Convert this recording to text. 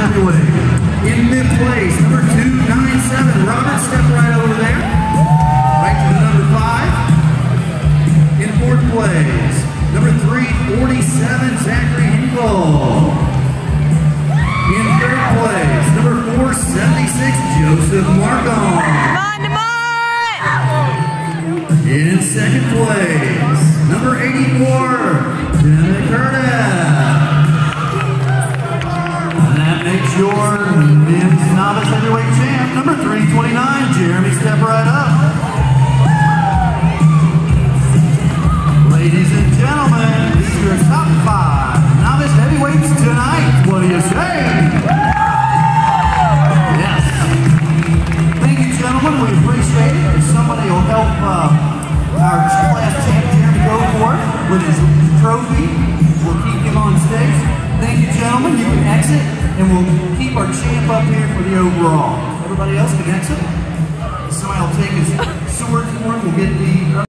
heavyweight. In mid-place, number 297, Robert, step right over there. Right to the number 5. In fourth place, number 347, Zachary Hinkle. In third place, number 476, Joseph Marcon. In second place, number 84, Janet Curtis. And that makes your men's novice heavyweight champ, number 329, Jeremy, step right up. Ladies and gentlemen, this is your top 5 novice heavyweights tonight. What do you say? Yes. Thank you, gentlemen. We appreciate it. If somebody will help our class champ, Jeremy, go for it with his trophy, we'll keep him on stage. Thank you, gentlemen. You can exit, and we'll keep our champ up here for the overall. Everybody else can exit. Somebody will take his sword for him. We'll get the